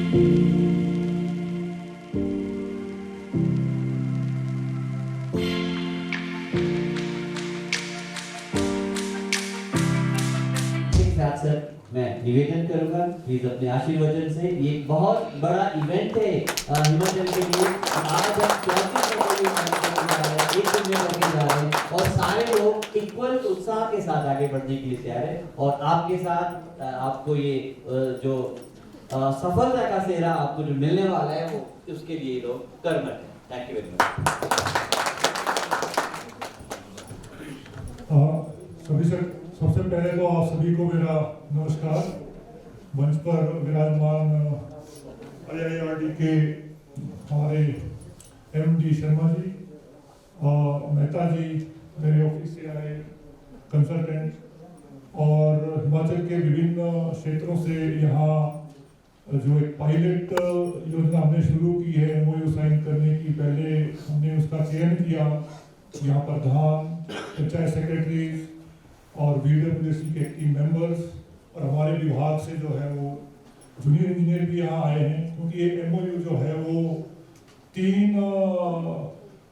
मैं निवेदन करूंगा प्लीज अपने आशीर्वचन से। ये बहुत बड़ा इवेंट है हिमाचल के लिए। आज हम 34 एक दिन में करने जा रहे हैं और सारे लोग इक्वल उत्साह के साथ आगे बढ़ने के लिए तैयार है और आपके साथ आपको ये जो सफलता का सेहरा आपको जो मिलने वाला है वो उसके लिए लोग कर्मठ हैं। Thank you very much. सबसे पहले तो आप सभी को मेरा नमस्कार। मंच पर विराजमान IIRD के हमारे MD शर्मा जी और मेहता जी, मेरे ऑफिस से आए कंसल्टेंट और हिमाचल के विभिन्न क्षेत्रों से यहाँ जो एक पायलट योजना हमने शुरू की है MOU साइन करने की, पहले हमने उसका चयन किया। यहाँ प्रधान, पंचायत सेक्रेटरी और VWC के टीम मेंबर्स और हमारे विभाग से जो है वो जूनियर इंजीनियर भी यहाँ आए हैं, क्योंकि ये MOU जो है वो 3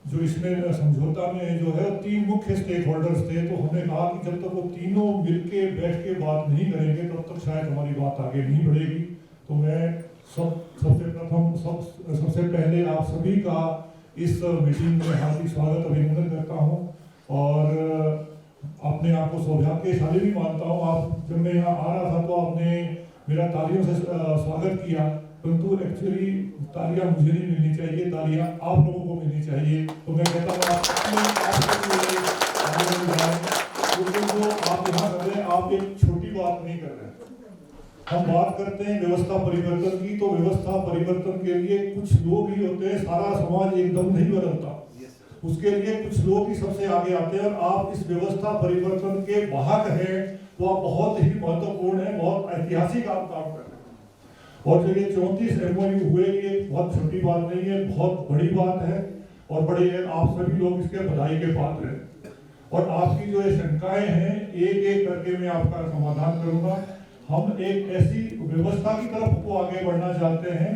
जो इसमें समझौता में जो है 3 मुख्य स्टेक होल्डर्स थे। तो हमने कहा कि जब तक वो तीनों मिलके बैठ के बात नहीं करेंगे तब तक शायद हमारी बात आगे नहीं बढ़ेगी। तो मैं सबसे पहले आप सभी का इस मीटिंग में हार्दिक स्वागत अभिनंदन करता हूँ और अपने आप को सौभाग्यशाली भी मानता हूँ। आप जब मैं यहाँ आ रहा था तो आपने मेरा तालियों से स्वागत किया, परंतु एक्चुअली तालियां मुझे नहीं मिलनी चाहिए, तालियां आप लोगों को मिलनी चाहिए। तो मैं कहता हूँ जो आप यहाँ कर रहे हैं, आप एक छोटी बात नहीं कर रहे हैं। हम बात करते हैं व्यवस्था परिवर्तन की, तो व्यवस्था परिवर्तन के लिए कुछ लोग ही होते हैं, सारा समाज एकदम नहीं बदलता। उसके लिए कुछ लोग ही सबसे आगे आते हैं और आप इस व्यवस्था परिवर्तन के वाहक हैं, तो आप बहुत ही महत्वपूर्ण है, बहुत ऐतिहासिक आप काम कर रहे हैं। और जो ये 34 MOU हुए, ये बहुत छोटी बात नहीं है, बहुत बड़ी बात है और बड़े आप सभी लोग इसके बधाई के पात्र हैं। और आपकी जो ये शंकाएं हैं एक एक करके मैं आपका समाधान करूंगा। हम एक ऐसी व्यवस्था की तरफ को आगे बढ़ना चाहते हैं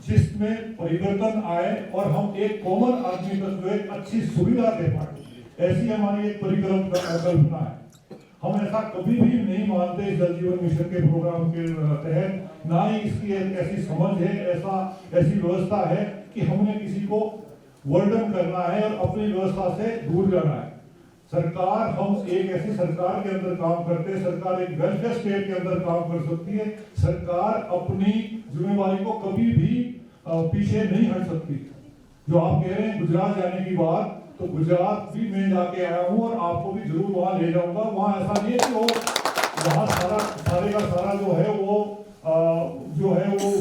जिसमें परिवर्तन आए और हम एक कॉमन आदमी तक जो एक अच्छी सुविधा दे पाए, ऐसी हमारी एक परिकल्पना है। हम ऐसा कभी भी नहीं मानते जल जीवन मिशन के प्रोग्राम के तहत, ना ही इसकी एक ऐसी समझ है, ऐसी व्यवस्था है कि हमने किसी को वर्डन करना है और अपनी व्यवस्था से दूर जाना है। सरकार, हम एक ऐसी सरकार के अंदर काम करते हैं, सरकार एक वेलफेयर स्टेट के अंदर काम कर सकती है। सरकार अपनी जिम्मेवारी को कभी भी पीछे नहीं हट सकती। जो आप कह रहे हैं गुजरात जाने की बात, तो गुजरात भी मैं जाके आया हूँ और आपको भी जरूर वहां ले जाऊंगा। वहां ऐसा नहीं है कि वो वहां सारे का सारा जो है वो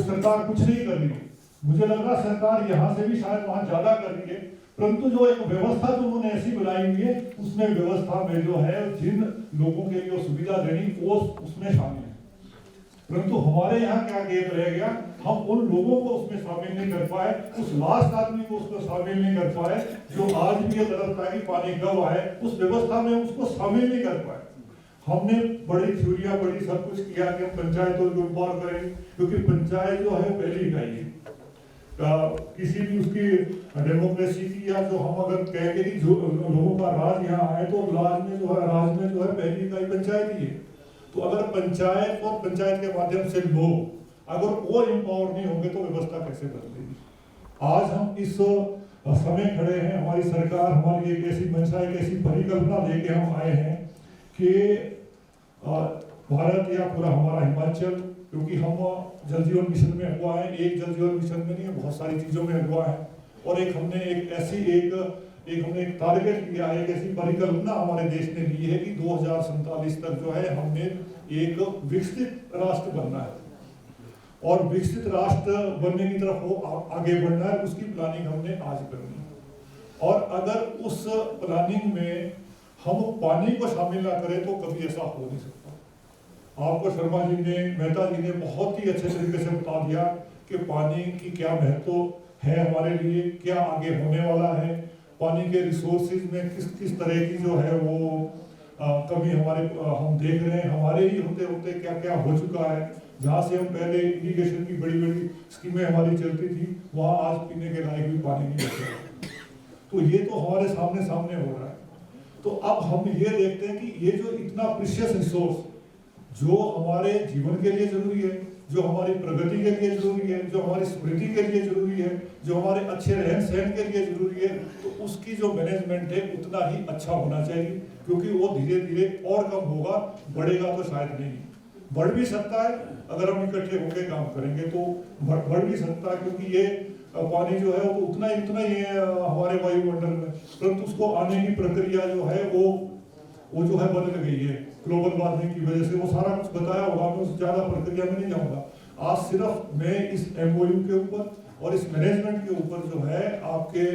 सरकार कुछ नहीं कर रही है। मुझे लग रहा सरकार यहाँ से भी शायद वहां ज्यादा कर रही है, परंतु जो एक व्यवस्था जो उन्होंने ऐसी बनाई हुई है, उसमें व्यवस्था में जो है जिन लोगों के लिए सुविधा देनी वो उसमें शामिल है। परंतु हमारे यहाँ क्या गैप रह गया, हम उन लोगों को उसमें शामिल नहीं कर पाए, उस लास्ट आदमी को उसको शामिल नहीं कर पाए जो आज भी ये तड़पता है कि पानी कब आए, उस व्यवस्था में उसको शामिल नहीं कर पाए। हमने बड़ी थ्योरियां पढ़ी, सब कुछ किया कि हम पंचायतों को इम्पावर करेंगे, क्योंकि पंचायत जो है पहली इकाई है किसी भी उसकी डेमोक्रेसी की, या जो हम अगर कहेंगे कि जो लोगों का राज यहाँ आए तो राज में जो है पहली इकाई पंचायत ही है। तो अगर पंचायत और पंचायत के माध्यम से लोग अगर वो एम्पावर नहीं होंगे तो व्यवस्था कैसे बदलेगी। आज हम इस समय खड़े हैं, हमारी सरकार हमारी एक ऐसी मंशा, एक ऐसी परिकल्पना लेके हम आए हैं कि भारत या पूरा हमारा हिमाचल, क्योंकि हम जल जीवन मिशन में हुआ है, एक जल जीवन मिशन में नहीं है, बहुत सारी चीजों में हुआ है। और हमने एक टारगेट किया है, एक ऐसी परिकल्पना हमारे देश ने ली है कि 2047 तक जो है हमने एक विकसित राष्ट्र बनना है और विकसित राष्ट्र बनने की तरफ वो आगे बढ़ना है। उसकी प्लानिंग हमने आज करनी है और अगर उस प्लानिंग में हम पानी को शामिल ना करें तो कभी ऐसा हो नहीं सकता। आपको शर्मा जी ने, मेहता जी ने बहुत ही अच्छे तरीके से बता दिया कि पानी की क्या महत्व है हमारे लिए, क्या आगे होने वाला है, पानी के रिसोर्सेज में किस तरह की जो है वो कमी हम देख रहे हैं, हमारे ही होते होते क्या क्या हो चुका है। जहाँ से हम पहले इरिगेशन की बड़ी बड़ी स्कीमें हमारी चलती थी, वहाँ आज पीने के लायक भी पानी नहीं बचा। तो ये तो हमारे सामने सामने हो रहा है। तो अब हम ये देखते हैं कि ये जो इतना प्रीशियस रिसोर्स जो हमारे जीवन के लिए जरूरी है, जो हमारी प्रगति के लिए जरूरी है, जो हमारी स्मृति के लिए जरूरी है, जो हमारे अच्छे रहन सहन के लिए जरूरी है, तो उसकी जो मैनेजमेंट है उतना ही अच्छा होना चाहिए, क्योंकि वो धीरे धीरे और कम होगा, बढ़ेगा तो शायद नहीं। बढ़ भी सकता है अगर हम इकट्ठे होकर काम करेंगे तो बढ़ भी सकता है, क्योंकि ये पानी जो है वो उतना ही है हमारे वायुमंडल में, परंतु उसको आने की प्रक्रिया जो है वो जो है बदल गई है ग्लोबल वार्मिंग की वजह से। वो सारा कुछ बताया होगा, मैं उस ज्यादा प्रक्रिया में नहीं जाऊंगा। आज सिर्फ मैं इस MOU के ऊपर और इस मैनेजमेंट के ऊपर जो है आपके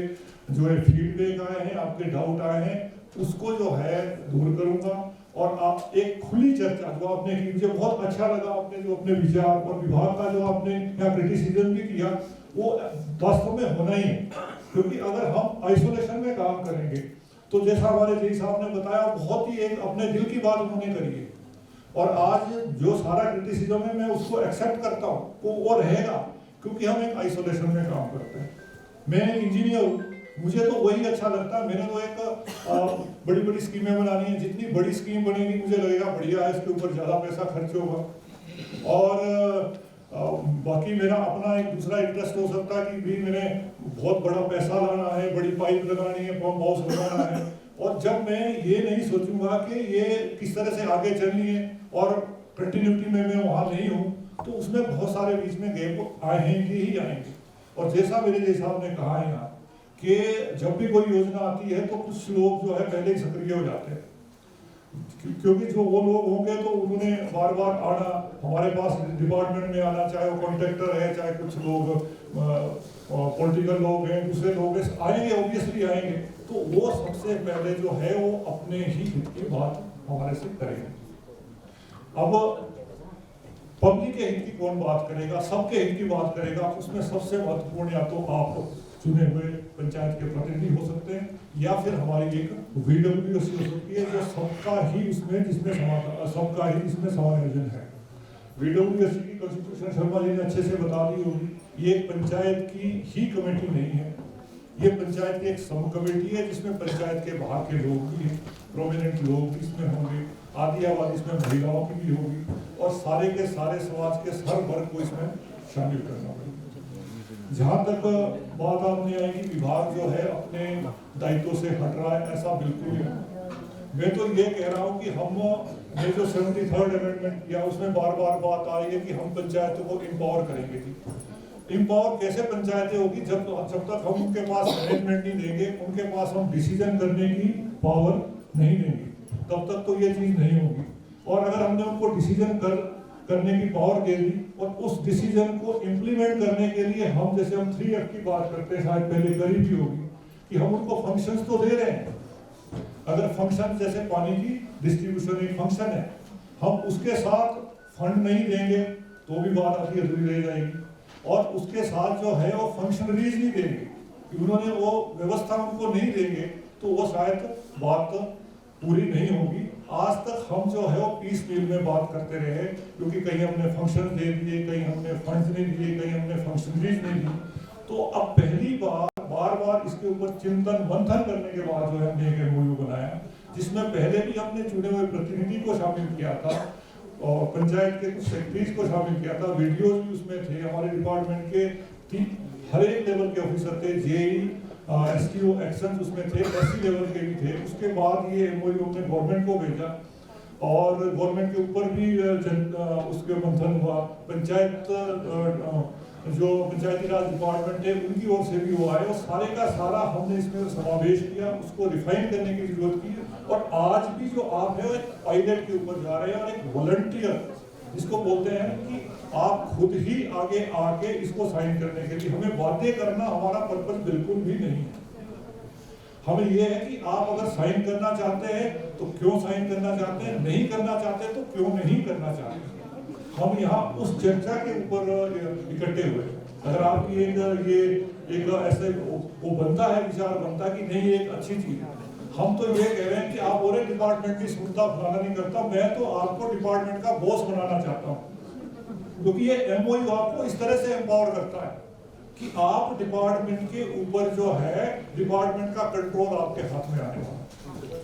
जो है फीडबैक आए हैं, आपके डाउट आए हैं, उसको जो है दूर करूंगा। और आप एक खुली चर्चा जो आपने की, मुझे बहुत अच्छा लगा आपने जो अपने विचार और विभाग का जो आपने यहाँ क्रिटिसिज्म भी किया, वो वास्तव में होना ही है। क्योंकि अगर हम आइसोलेशन में काम करेंगे तो जैसा हमारे जी साहब ने बताया, बहुत ही एक अपने दिल की बात उन्होंने करी है, और आज जो सारा क्रिटिसिज्म है मैं उसको एक्सेप्ट करता हूँ, वो रहेगा, क्योंकि हम एक आइसोलेशन में काम करते हैं। मैं इंजीनियर हूँ, मुझे तो वही अच्छा लगता है। मैंने तो एक बड़ी बड़ी स्कीमें बनानी है, जितनी बड़ी स्कीम बनेगी मुझे लगेगा बढ़िया है, इसके ऊपर ज़्यादा पैसा खर्च होगा। और बाकी मेरा अपना एक दूसरा इंटरेस्ट हो सकता है कि भी मैंने बहुत बड़ा पैसा लाना है, बड़ी पाइप लगानी है, पंप हाउस लगाना है, और जब मैं ये नहीं सोचूंगा कि ये किस तरह से आगे चलनी है और कंटिन्यूटी में मैं वहाँ नहीं हूँ, तो उसमें बहुत सारे बीच में गैप आएंगे ही आएंगे। और जैसा मेरे जी साहब ने कहा है यहाँ कि जब भी कोई योजना आती है तो कुछ लोग जो है पहले ही सक्रिय हो जाते हैं, क्योंकि जो वो लोग होंगे तो उन्होंने बार बार आना, हमारे पास डिपार्टमेंट में आना, चाहे वो कॉन्ट्रैक्टर है, चाहे कुछ लोग पॉलिटिकल लोग हैं, दूसरे लोग आएंगे, ऑब्वियसली आएंगे, तो वो सबसे पहले जो है वो अपने ही हित की बात हमारे से करेंगे। अब पब्लिक के हित की कौन बात करेगा, सबके हित की बात करेगा, उसमें सबसे महत्वपूर्ण या तो आप चुने हुए पंचायत के प्रतिनिधि हो सकते हैं, या फिर हमारी एक VWC हो सकती है जो सबका ही इसमें समायोजन है। VWC की कॉन्स्टिट्यूशन शर्मा जी ने अच्छे से बता दी होगी, ये एक पंचायत की ही कमेटी नहीं है, ये पंचायत की एक सब कमेटी है, जिसमें पंचायत के बाहर के लोग भी हैं, प्रोमिनेंट लोग भी इसमें होंगे, आदि आबादी इसमें महिलाओं की भी होगी, और सारे के सारे समाज के हर वर्ग को इसमें शामिल करना होगा। जहाँ तक बात आपने आई कि विभाग जो है अपने दायित्व से हट रहा है, ऐसा बिल्कुल नहीं। मैं तो ये कह रहा हूँ कि हमने जो 73rd अमेंडमेंट किया उसमें बार बार बात आई है कि हम पंचायतों को एम्पावर करेंगे। एम्पावर कैसे पंचायतें होगी, जब तक हम उनके पास मैनेजमेंट नहीं देंगे, उनके पास हम डिसीजन करने की पावर नहीं देंगे, तब तक तो ये चीज नहीं होगी। और अगर हमने उनको डिसीजन करने की पावर दे दी और उस डिसीजन को इम्प्लीमेंट करने के लिए हम जैसे हम 3F की बात करते हैं, शायद पहले करी भी होगी, कि हम उनको फंक्शंस तो दे रहे हैं। अगर फंक्शन जैसे पानी की डिस्ट्रीब्यूशन एक फंक्शन है, हम उसके साथ फंड नहीं देंगे तो भी बात आधी अधूरी रह जाएगी, और उसके साथ जो है वो फंक्शनरीज नहीं देंगे, कि उन्होंने वो व्यवस्था उनको नहीं देंगे, तो वो शायद बात पूरी नहीं होगी। आज तक हम जो है वो पीस मील में बात करते रहे, क्योंकि कहीं हमने फंक्शन दे दिए, कहीं हमने फंड्स नहीं दिए, कहीं हमने फंक्शनरीज नहीं दी। तो अब पहली बार इसके ऊपर चिंतन मंथन करने के बाद जो है हमने एक MOU बनाया, जिसमें पहले भी हमने चुने हुए प्रतिनिधि को शामिल किया था और पंचायत के कुछ सेक्रेटरीज को शामिल किया था, वीडियोज भी उसमें थे, हमारे डिपार्टमेंट के हर एक लेवल के ऑफिसर थे, JE STO एक्शन उसमें थे, SC लेवल के भी थे। उसके बाद ये MOU हमने गवर्नमेंट को भेजा और गवर्नमेंट के ऊपर भी उसके मंथन हुआ। पंचायत जो पंचायती राज डिपार्टमेंट है उनकी ओर से भी हुआ है, और सारे का सारा हमने इसमें समावेश किया, उसको रिफाइन करने की जरूरत की है। और आज भी जो आप है एक पायलट के ऊपर जा रहे हैं, और एक वॉलंटियर जिसको बोलते हैं कि आप खुद ही आगे आके इसको साइन करने के लिए, हमें बातें करना हमारा पर्पस बिल्कुल भी नहीं है। हमें यह है कि आप अगर साइन करना चाहते हैं तो क्यों साइन करना चाहते हैं, नहीं करना चाहते तो क्यों नहीं करना चाहते। हम यहाँ उस चर्चा के ऊपर इकट्ठे हुए। अगर आपकी एक ऐसे वो बनता है, विचार बनता है कि नहीं एक अच्छी चीज है, हम तो ये कह रहे हैं कि आप और डिपार्टमेंट की सुनता फलाना नहीं करता, मैं तो आपको डिपार्टमेंट का बॉस बनाना चाहता हूँ। क्योंकि ये एमओयू आपको इस तरह से एम्पावर करता है कि आप डिपार्टमेंट के ऊपर जो है डिपार्टमेंट का कंट्रोल आपके हाथ में आने वाला है।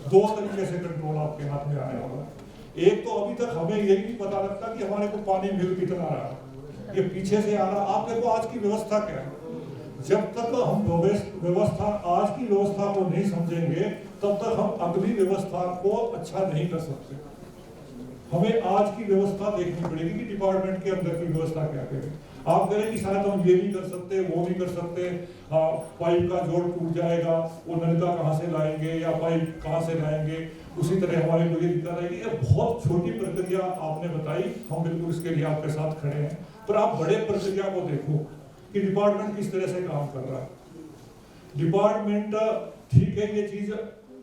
दो तरीके से कंट्रोल आपके हाथ में आने वाला है। एक तो अभी तक हमें यही नहीं पता लगता कि हमारे को पानी मिल कितना रहा है, ये पीछे से आ रहा। आप देखो आज की व्यवस्था क्या है, जब तक हम व्यवस्था आज की व्यवस्था को नहीं समझेंगे तब तक हम अगली व्यवस्था को अच्छा नहीं कर सकते। हमें आज की व्यवस्था देखनी पड़ेगी कि डिपार्टमेंट के अंदर की व्यवस्था क्या करें। आप कहें कि शायद हम ये नहीं कर सकते, वो नहीं कर सकते, पाइप का जोड़ टूट जाएगा, वो नलका कहाँ से लाएंगे या पाइप कहाँ से लाएंगे, उसी तरह हमारे को ये दिक्कत आएगी। ये बहुत छोटी प्रक्रिया आपने बताई, हम बिल्कुल इसके लिए आपके साथ खड़े हैं, पर आप बड़े प्रक्रिया को देखो कि डिपार्टमेंट किस तरह से काम कर रहा है। डिपार्टमेंट ठीक है, ये चीज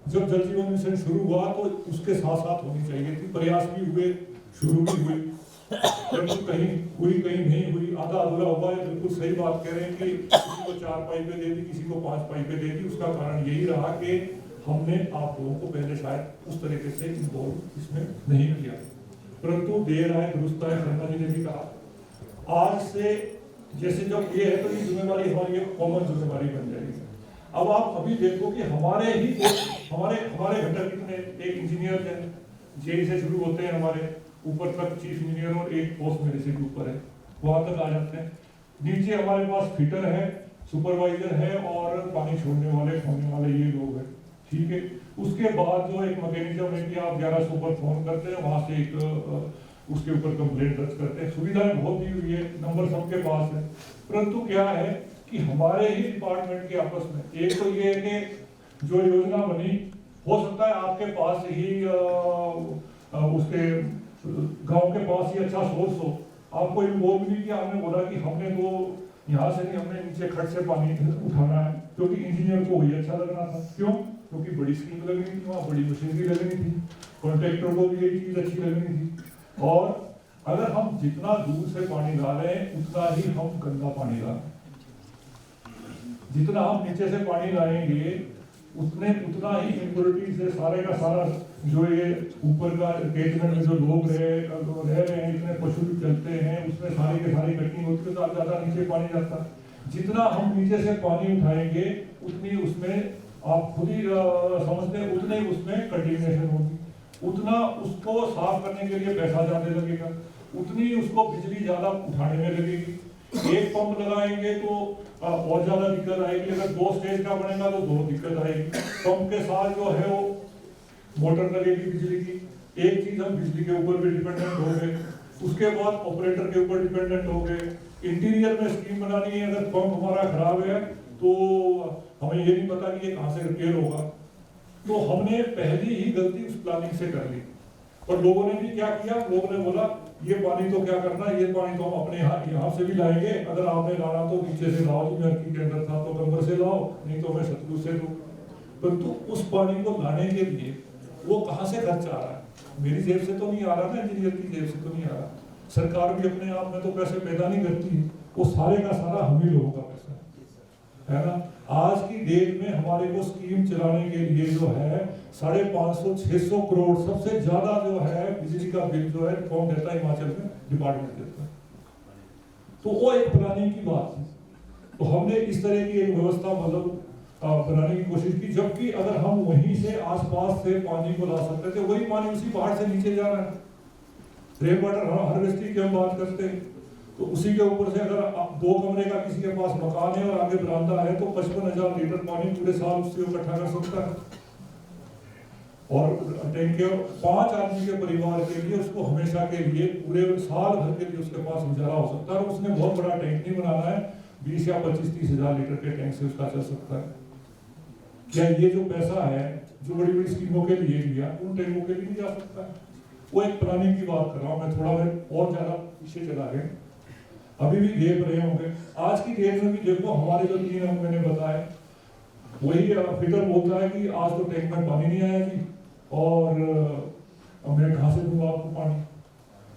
जब जल जीवन मिशन शुरू हुआ तो उसके साथ साथ होनी चाहिए थी, प्रयास भी हुए, शुरू भी हुए, परंतु कहीं हुई कहीं नहीं हुई, आधा अधूरा हुआ है। बिल्कुल सही बात कह रहे हैं कि किसी को 4 पाइपें दे दी, किसी को 5 पाइपें दे दी। उसका कारण यही रहा कि हमने आप लोगों को पहले शायद उस तरीके से इन्वॉल्व इसमें नहीं किया, परंतु देर आए दुरुस्त आए, शर्मा जी ने भी कहा। आज से जैसे जब ये है तो ये जिम्मेवारी हमारी एक कॉमन जिम्मेवारी बन जाएगी। अब आप अभी देखो कि हमारे घटक इतने, एक इंजीनियर जेई से शुरू होते हैं, हमारे ऊपर तक चीफ इंजीनियर और एक पोस्ट मेरे से भी ऊपर है, वहां तक आ जाते हैं। नीचे हमारे पास फिटर है, सुपरवाइजर है और पानी छोड़ने वाले खोने वाले ये लोग हैं, ठीक है। उसके बाद जो एक मैकेनिज्म है कि आप 1100 पर फोन करते हैं, वहां से एक उसके ऊपर कंप्लेंट दर्ज करते हैं। सुविधाएं बहुत दी हुई है, नंबर सबके पास है, परंतु क्या है कि हमारे ही डिपार्टमेंट के आपस में एक तो ये है कि जो योजना बनी, हो सकता है आपके पास ही उसके गांव के पास ही अच्छा सोर्स हो, आपको इन्वॉल्व नहीं किया। हमने बोला कि हमने तो यहाँ से नहीं, हमने नीचे खट से पानी उठाना है, क्योंकि इंजीनियर को वही अच्छा लगना था। क्यों? क्योंकि बड़ी स्कीम लगनी थी, वहाँ बड़ी मशीनरी लगनी थी, कॉन्ट्रैक्टर को भी यही चीज अच्छी लगनी थी। और अगर हम जितना दूर से पानी ला रहे हैं उतना ही हम गंदा पानी ला रहे हैं, जितना हम नीचे से पानी लाएंगे उतना ही इम्प्योरिटी से सारे का सारा जो ये ऊपर का कैचमेंट में जो लोग रह रहे हैं, इतने पशु चलते हैं, उसमें सारी के सारी कटिंग होती है, तो ज्यादा नीचे पानी जाता है। जितना हम नीचे से पानी उठाएंगे उतनी उसमें आप खुद ही समझते हैं, उतने ही उसमें कंटेमिनेशन होगी, उतना उसको साफ करने के लिए पैसा ज्यादा लगेगा, उतनी उसको बिजली ज्यादा उठाने में लगेगी। एक पंप लगाएंगे तो और ज्यादा दिक्कत आएगी, अगर 2 स्टेज का बनेगा तो 2 दिक्कत आएगी। पंप के साथ जो है वो मोटर लगेगी बिजली की, एक चीज हम बिजली के ऊपर भी डिपेंडेंट हो गए, उसके बाद ऑपरेटर के ऊपर डिपेंडेंट हो गए। इंटीरियर में स्कीम बनानी है, अगर पंप हमारा खराब है तो हमें ये नहीं पता कि ये कहाँ से रिपेयर होगा, तो हमने पहली ही गलती उस प्लानिंग से कर ली। और लोगों ने भी क्या किया, लोगों ने बोला ये पानी तो क्या करना, ये पानी तो हम अपने यहाँ से भी लाएंगे, अगर आपने लाना तो नीचे से लाओ, जो नलकी के अंदर था तो कमर से लाओ, नहीं तो मैं शत्रु से दूं। परंतु उस पानी को लाने के लिए वो कहाँ से खर्च आ रहा है? मेरी जेब से तो नहीं आ रहा ना, इंजीनियर की जेब से तो नहीं आ रहा, सरकार भी अपने आप में तो पैसे पैदा नहीं करती, वो सारे का सारा हम ही लोगों का पैसा है ना। आज की डेट में हमारे को स्कीम चलाने के लिए जो है 550-600 करोड़ सबसे ज्यादा जो है बिजली का बिल जो है कौन देता है? हिमाचल में डिपार्टमेंट देता है। तो वो एक प्लानिंग की बात है, तो हमने इस तरह की एक व्यवस्था मतलब बनाने की कोशिश की, जबकि अगर हम वहीं से आसपास से पानी को ला सकते थे, वही पानी उसी पहाड़ से नीचे जा रहा है। रेन वाटर हार्वेस्टिंग की हम बात करते हैं तो उसी के ऊपर से अगर 2 कमरे का किसी के पास मकान है और आगे बरामदा है तो 55,000 लीटर पानी पूरे साल उससे इकट्ठा कर सकता है। और टैंक के 5 आदमी के परिवार के लिए उसको हमेशा के लिए पूरे साल भर के लिए उसके पास गुजारा हो सकता है। और उसने बहुत बड़ा टैंक नहीं बनाना है, 20 या 25-30 हजार लीटर के टैंक से उसका चल सकता है। क्या ये जो पैसा है जो बड़ी बड़ी स्कीमों के लिए लिया उन टैंकों के लिए नहीं जा सकता है? वो एक प्लानिंग की बात कर रहा हूँ मैं, थोड़ा और ज्यादा पीछे चला गए, अभी भी देख रहे होंगे। आज की डेट में भी देखो हमारे जो 3 अंक मैंने बताए, वही फिटर बोलता है कि आज तो टैंक में पानी नहीं आया जी, और मैं कहाँ से दूंगा आपको पानी।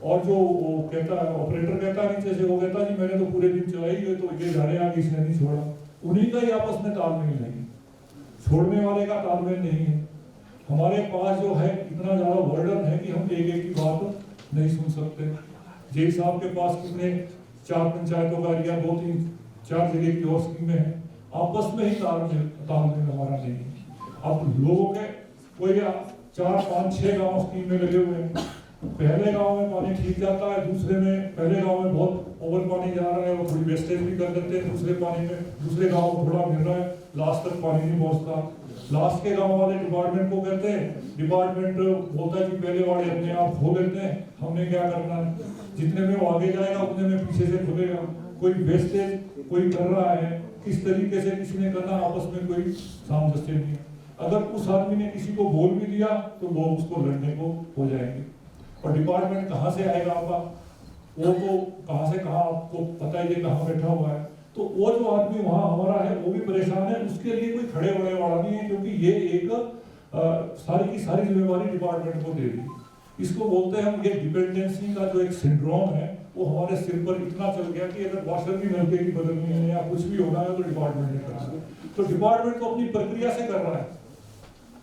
और जो वो कहता है ऑपरेटर कहता है नीचे से, वो कहता है जी मैंने तो पूरे दिन चलाई है तो ये झाड़े आगे इसने नहीं छोड़ा। उन्हीं का ही आपस में तालमेल नहीं, छोड़ने वाले का तालमेल नहीं है। हमारे पास जो है इतना ज्यादा वर्डन है कि हम एक की बात नहीं सुन सकते। जय साहब के पास कितने 4 पंचायतों का एरिया, 2-3-4 जगह की और स्कीमें हैं, आपस में ही तालमेल हमारा नहीं है। अब लोगों के कोई 4-5-6 गांव स्कीम में लगे हुए हैं, पहले गांव में पानी ठीक जाता है, दूसरे में पहले गांव में बहुत ओवर पानी जा रहा है, वो थोड़ी वेस्टेज भी कर देते हैं, दूसरे पानी में दूसरे गांव में थोड़ा मिल रहा है, लास्ट तक पानी नहीं पहुंचता। लास्ट के गांव वाले डिपार्टमेंट को कहते हैं, डिपार्टमेंट बोलता है कि पहले वाले अपने आप खो लेते हैं, हमने क्या करना है, जितने में वो आगे जाएगा उतने में पीछे से खुलेगा। कोई वेस्टेज कोई कर रहा है, किस तरीके से किसी ने करना, आपस में कोई सामंजस्य नहीं है। अगर उस आदमी ने किसी को बोल भी दिया तो वो उसको लड़ने को हो जाएंगे। और डिपार्टमेंट कहाँ से आएगा आपका, वो तो कहाँ से कहाँ आपको पता ही है कहाँ बैठा हुआ है। तो वो जो आदमी वहाँ हमारा है वो भी परेशान है, उसके लिए कोई खड़े होने वाला नहीं है, क्योंकि ये एक सारी की सारी जिम्मेवारी डिपार्टमेंट को दे दी। इसको बोलते हैं हम, ये डिपेंडेंसी का जो एक सिंड्रोम है वो हमारे सिर पर इतना चल गया कि अगर वॉशर की नलके की बदलनी है या कुछ भी होना है तो डिपार्टमेंट ने करना है। तो डिपार्टमेंट तो अपनी प्रक्रिया से कर रहा है,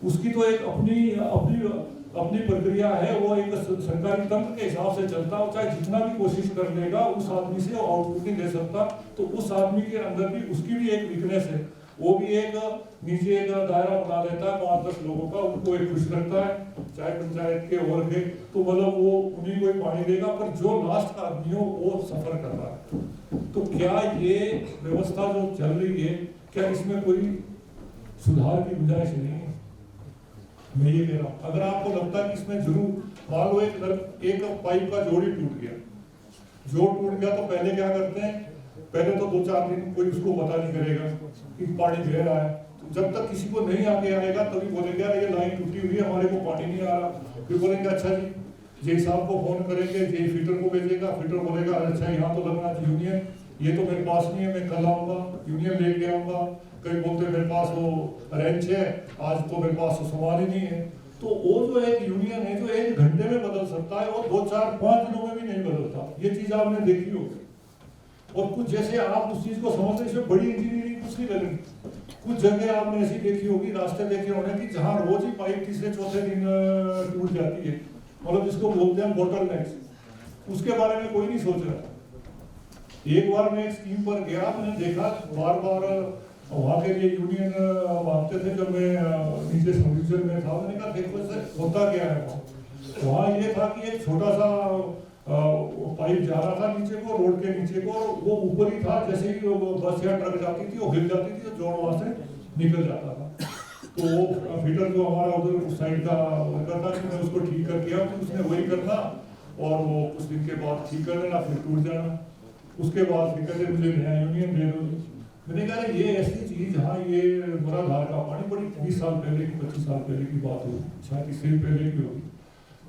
उसकी तो एक अपनी प्रक्रिया है, वो एक सरकारी तंत्र के हिसाब से चलता है। चाहे जितना भी कोशिश कर लेगा उस आदमी से आउटपुट नहीं दे सकता, तो उस आदमी के अंदर भी उसकी भी एक वीकनेस है, वो भी एक नीचे एक दायरा बना लेता है 5-10 लोगों का, उनको एक खुश रखता है, चाहे पंचायत के और के, तो मतलब वो उन्हीं को ही पानी देगा, पर जो लास्ट का आदमी हो वो सफर कर रहा है। तो क्या ये व्यवस्था जो चल रही है, क्या इसमें कोई सुधार की गुंजाइश नहीं है? मैं ये कह रहा हूँ, अगर आपको लगता है कि इसमें जरूर, मान लो एक पाइप का जोड़ ही टूट गया, तो पहले क्या करते हैं, पहले तो 2-4 दिन कोई उसको पता नहीं करेगा कि पानी बह रहा है, तो जब तक किसी को नहीं आगे आएगा तभी बोलेगा ये लाइन टूटी हुई है, हमारे को पानी नहीं आ रहा। फिर बोलेंगे अच्छा जी, जय साहब को फोन करेंगे, जय फीटर को भेजेगा, फीटर बोलेगा अच्छा यहाँ तो लगना चाहिए यूनियन, ये तो मेरे पास नहीं है, मैं कल आऊंगा यूनियन लेके आऊंगा। कई बोलते मेरे पास वो रेंच है, आज तो मेरे पास तो सामान ही नहीं है। तो वो जो एक यूनियन है जो 1 घंटे में बदल सकता है, वो 2-4-5 दिनों में भी नहीं बदलता। ये चीज आपने देखी होगी। और कुछ जैसे आप उस चीज को समझते, इसमें बड़ी इंजीनियरिंग कुछ नहीं लगेगी। कुछ जगह आपने ऐसी देखी होगी, रास्ते देखे होंगे कि जहाँ रोज ही पाइप 3-4 दिन टूट जाती है, मतलब जिसको बोलते हैं बोटल नेक्स, उसके बारे में कोई नहीं सोच रहा। एक बार मैं एक स्कीम पर गया, मैंने देखा बार वहाँ के लिए यूनियन मांगते थे, जब मैं नीचे सब डिवीजन में था, मैंने कहा देखो इससे होता क्या है। वहाँ ये था कि एक छोटा सा पाइप जा रहा था नीचे को, रोड के नीचे को, वो ऊपर ही था, जैसे ही बस या ट्रक जाती थी वो हिल जाती थी, तो जोड़ वहाँ से निकल जाता था। तो वो फीटर जो हमारा उधर उस साइड का वर्कर था, कि मैं उसको ठीक कर दिया, तो उसने वही करना और वो कुछ दिन के बाद ठीक कर देना, फिर टूट जाना। उसके बाद फिर कहते मुझे नया यूनियन दे दो। मैंने कहा ये ऐसी चीज, हाँ ये मुरादाबाद का पानी बड़ी 20 साल पहले की 25 साल पहले की बात होगी, शायद इससे पहले की होगी,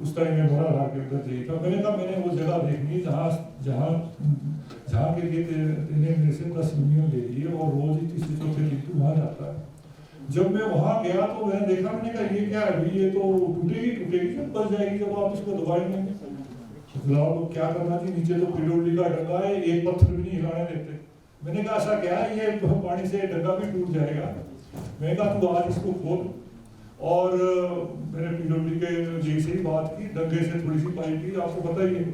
उस टाइम में मुरादाबाद के अंदर चाहिए था। मैंने कहा मैंने वो जगह देखनी जहाँ के लिए तेने मेरे से 10 यूनियन ले लिए और रोज ही 3-4 दिन तू वहाँ जाता है। जब मैं वहाँ गया तो मैंने देखा, मैंने कहा ये क्या है भाई, ये तो टूटेगी जब बच जाएगी, जब आप इसको दबाएंगे तो क्या करना चाहिए। नीचे तो पीडब्ल्यूडी का डंगा है, एक पत्थर भी नहीं हिलाने देते। मैंने कहा ऐसा क्या है, ये पानी से डंगा भी टूट जाएगा। मैंने कहा तू आज इसको खोल, और मैंने पीडब्ल्यूडी के जैसे ही बात की, डंगे से थोड़ी सी पाइप की, आपको पता ही है।